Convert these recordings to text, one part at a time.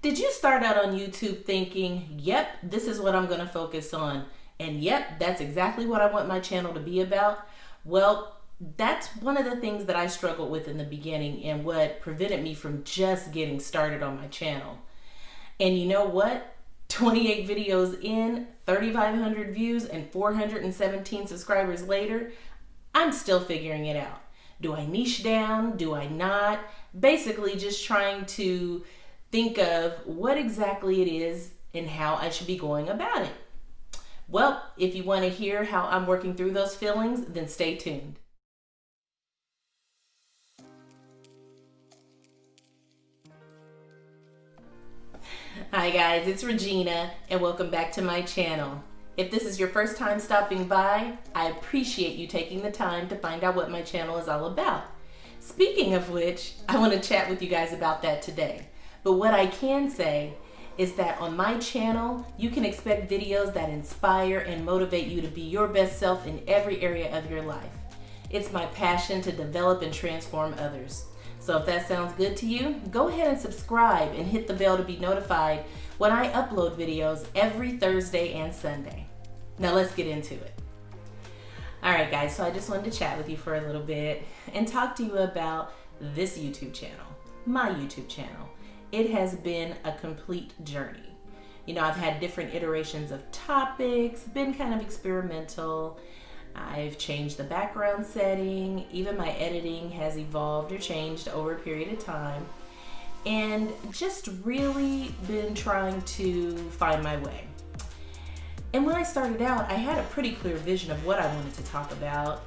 Did you start out on YouTube thinking, yep, this is what I'm going to focus on, and yep, that's exactly what I want my channel to be about? Well, that's one of the things that I struggled with in the beginning and what prevented me from just getting started on my channel. And you know what? 28 videos in, 3,500 views, and 417 subscribers later, I'm still figuring it out. Do I niche down? Do I not? Basically just trying to think of what exactly it is and how I should be going about it. Well, if you want to hear how I'm working through those feelings, then stay tuned. Hi guys, it's Regina and welcome back to my channel. If this is your first time stopping by, I appreciate you taking the time to find out what my channel is all about. Speaking of which, I want to chat with you guys about that today. But what I can say is that on my channel, you can expect videos that inspire and motivate you to be your best self in every area of your life. It's my passion to develop and transform others. So if that sounds good to you, go ahead and subscribe and hit the bell to be notified when I upload videos every Thursday and Sunday. Now let's get into it. All right guys, so I just wanted to chat with you for a little bit and talk to you about this YouTube channel, my YouTube channel. It has been a complete journey. You know, I've had different iterations of topics, been kind of experimental. I've changed the background setting. Even my editing has evolved or changed over a period of time. And just really been trying to find my way. And when I started out, I had a pretty clear vision of what I wanted to talk about.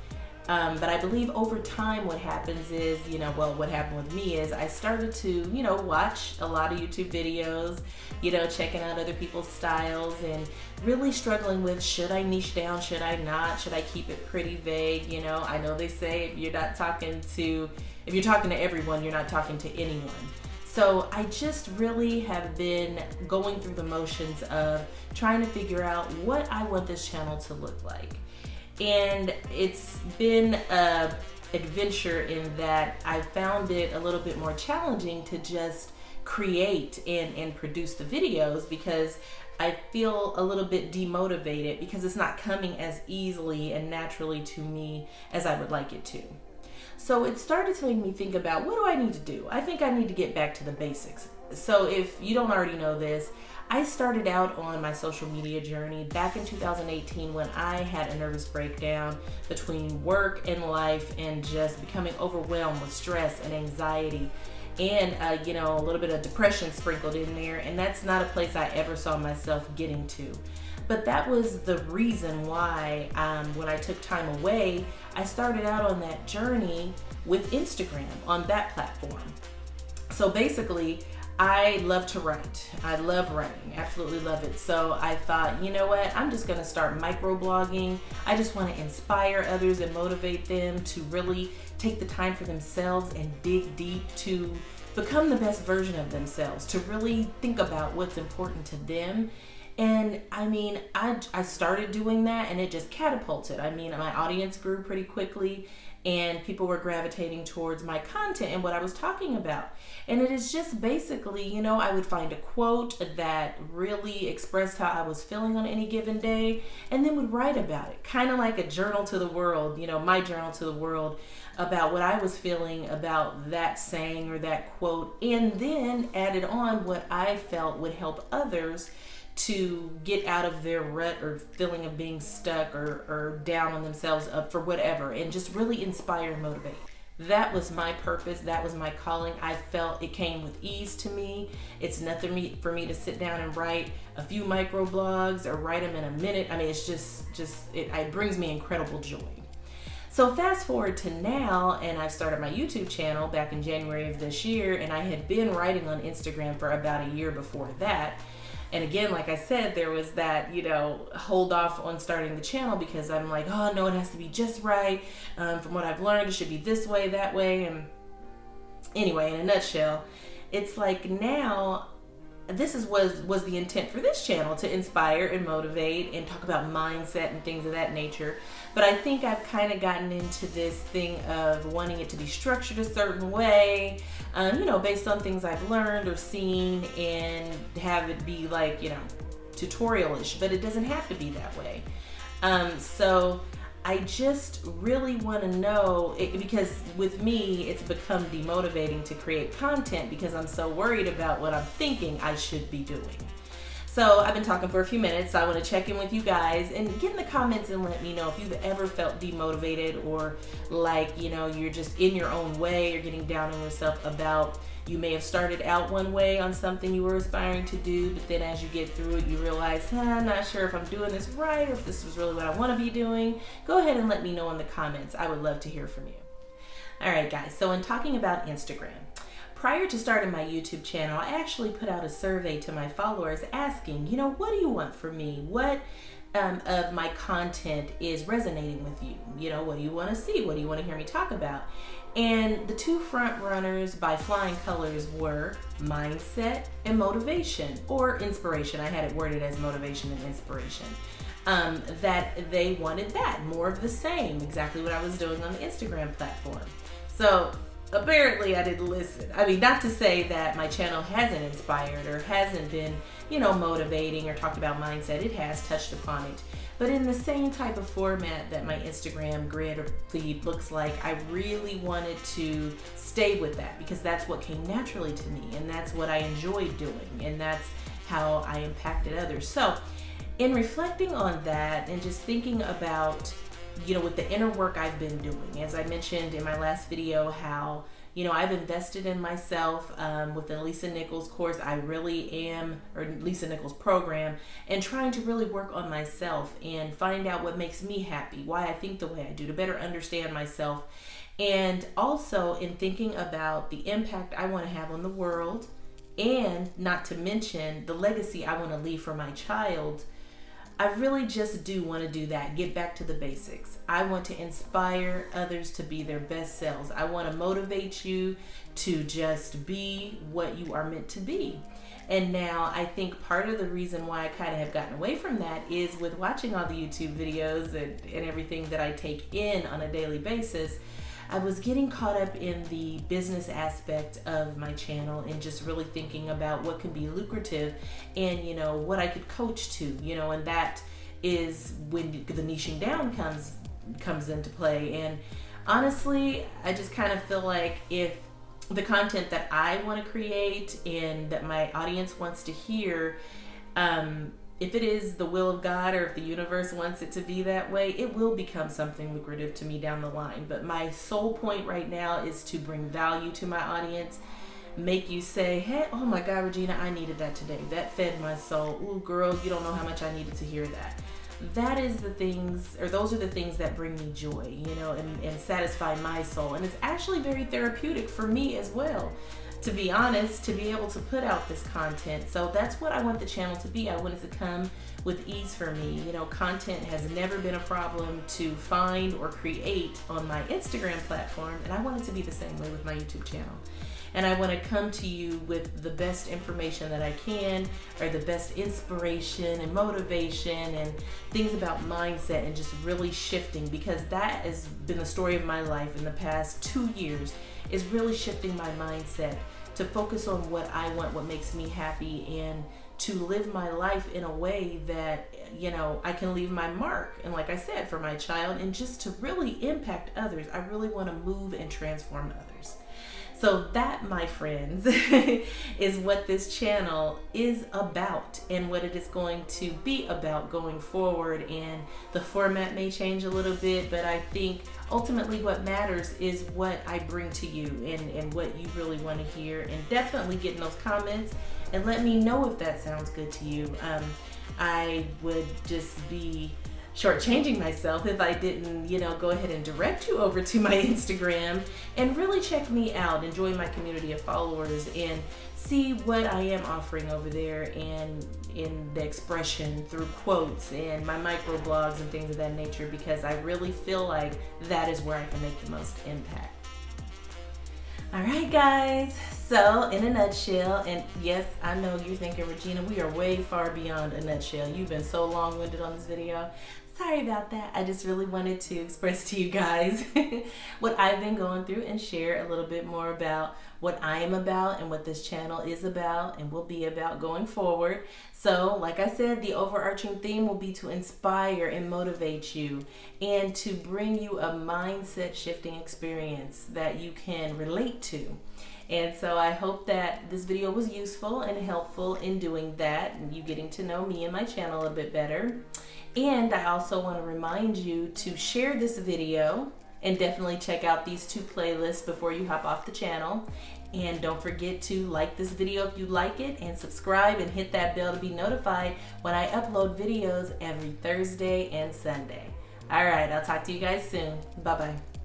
But I believe over time what happens is, what happened with me is I started to, watch a lot of YouTube videos, checking out other people's styles and really struggling with, should I niche down, should I not, should I keep it pretty vague? I know they say if you're talking to everyone, you're not talking to anyone. So I just really have been going through the motions of trying to figure out what I want this channel to look like. And it's been an adventure in that I found it a little bit more challenging to just create and produce the videos because I feel a little bit demotivated because it's not coming as easily and naturally to me as I would like it to. So it started to make me think about, what do I need to do? I think I need to get back to the basics. So if you don't already know this, I started out on my social media journey back in 2018 when I had a nervous breakdown between work and life and just becoming overwhelmed with stress and anxiety and a little bit of depression sprinkled in there, and that's not a place I ever saw myself getting to. But that was the reason why when I took time away, I started out on that journey with Instagram on that platform. So basically, I love to write. I love writing, absolutely love it. So I thought, you know what, I'm just gonna start microblogging. I just wanna inspire others and motivate them to really take the time for themselves and dig deep to become the best version of themselves, to really think about what's important to them. And I started doing that and it just catapulted. My audience grew pretty quickly and people were gravitating towards my content and what I was talking about. And it is just basically, I would find a quote that really expressed how I was feeling on any given day and then would write about it. Kind of like a journal to the world, my journal to the world about what I was feeling about that saying or that quote, and then added on what I felt would help others to get out of their rut or feeling of being stuck or down on themselves up for whatever, and just really inspire and motivate. That was my purpose. That was my calling. I felt it came with ease to me. It's nothing for me to sit down and write a few microblogs or write them in a minute. It brings me incredible joy. So fast forward to now, and I started my YouTube channel back in January of this year, and I had been writing on Instagram for about a year before that. And again, like I said, there was that, hold off on starting the channel because I'm like, oh no, it has to be just right. From what I've learned, it should be this way, that way. And anyway, in a nutshell, it's like now was the intent for this channel, to inspire and motivate and talk about mindset and things of that nature. But I think I've kind of gotten into this thing of wanting it to be structured a certain way, based on things I've learned or seen, and have it be like, tutorial-ish, but it doesn't have to be that way. So I just really want to know, because with me, it's become demotivating to create content because I'm so worried about what I'm thinking I should be doing. So I've been talking for a few minutes, so I want to check in with you guys and get in the comments and let me know if you've ever felt demotivated, or like, you're just in your own way, or getting down on yourself about, you may have started out one way on something you were aspiring to do, but then as you get through it, you realize, I'm not sure if I'm doing this right, or if this is really what I want to be doing. Go ahead and let me know in the comments. I would love to hear from you. All right, guys, so in talking about Instagram, prior to starting my YouTube channel, I actually put out a survey to my followers asking, what do you want from me? What of my content is resonating with you? What do you want to see? What do you want to hear me talk about? And the two front runners by flying colors were mindset and motivation, or inspiration. I had it worded as motivation and inspiration. That they wanted that, more of the same, exactly what I was doing on the Instagram platform. So apparently I didn't listen. I mean, not to say that my channel hasn't inspired or hasn't been, motivating or talked about mindset. It has touched upon it. But in the same type of format that my Instagram grid or feed looks like, I really wanted to stay with that because that's what came naturally to me, and that's what I enjoyed doing, and that's how I impacted others. So in reflecting on that and just thinking about, with the inner work I've been doing, as I mentioned in my last video, how I've invested in myself with the Lisa Nichols course. I really am, or Lisa Nichols program, and trying to really work on myself and find out what makes me happy, why I think the way I do, to better understand myself. And also in thinking about the impact I want to have on the world, and not to mention the legacy I want to leave for my child. I really just do want to do that, get back to the basics. I want to inspire others to be their best selves. I want to motivate you to just be what you are meant to be. And now I think part of the reason why I kind of have gotten away from that is with watching all the YouTube videos and everything that I take in on a daily basis, I was getting caught up in the business aspect of my channel and just really thinking about what can be lucrative and, what I could coach to, and that is when the niching down comes into play. And honestly, I just kind of feel like if the content that I want to create and that my audience wants to hear, if it is the will of God, or if the universe wants it to be that way, it will become something lucrative to me down the line. But my sole point right now is to bring value to my audience, make you say, hey, oh my God, Regina, I needed that today. That fed my soul. Ooh, girl, you don't know how much I needed to hear that. That is the things, or those are the things that bring me joy, and satisfy my soul. And it's actually very therapeutic for me as well, to be honest, to be able to put out this content. So that's what I want the channel to be. I want it to come with ease for me. Content has never been a problem to find or create on my Instagram platform, and I want it to be the same way with my YouTube channel. And I want to come to you with the best information that I can, or the best inspiration and motivation and things about mindset, and just really shifting, because that has been the story of my life in the past 2 years, is really shifting my mindset to focus on what I want, what makes me happy, and to live my life in a way that, I can leave my mark. And like I said, for my child, and just to really impact others. I really want to move and transform others. So that, my friends, is what this channel is about, and what it is going to be about going forward. And the format may change a little bit, but I think ultimately what matters is what I bring to you, and what you really want to hear. And definitely get in those comments and let me know if that sounds good to you. I would just be shortchanging myself if I didn't, go ahead and direct you over to my Instagram and really check me out, enjoy my community of followers, and see what I am offering over there, and in the expression through quotes and my microblogs and things of that nature, because I really feel like that is where I can make the most impact. All right, guys. So, in a nutshell, and yes, I know you're thinking, Regina, we are way far beyond a nutshell. You've been so long-winded on this video. Sorry about that. I just really wanted to express to you guys what I've been going through and share a little bit more about what I am about and what this channel is about and will be about going forward. So, like I said, the overarching theme will be to inspire and motivate you and to bring you a mindset shifting experience that you can relate to. And so I hope that this video was useful and helpful in doing that and you getting to know me and my channel a bit better. And I also want to remind you to share this video and definitely check out these two playlists before you hop off the channel. And don't forget to like this video if you like it and subscribe and hit that bell to be notified when I upload videos every Thursday and Sunday. All right, I'll talk to you guys soon. Bye-bye.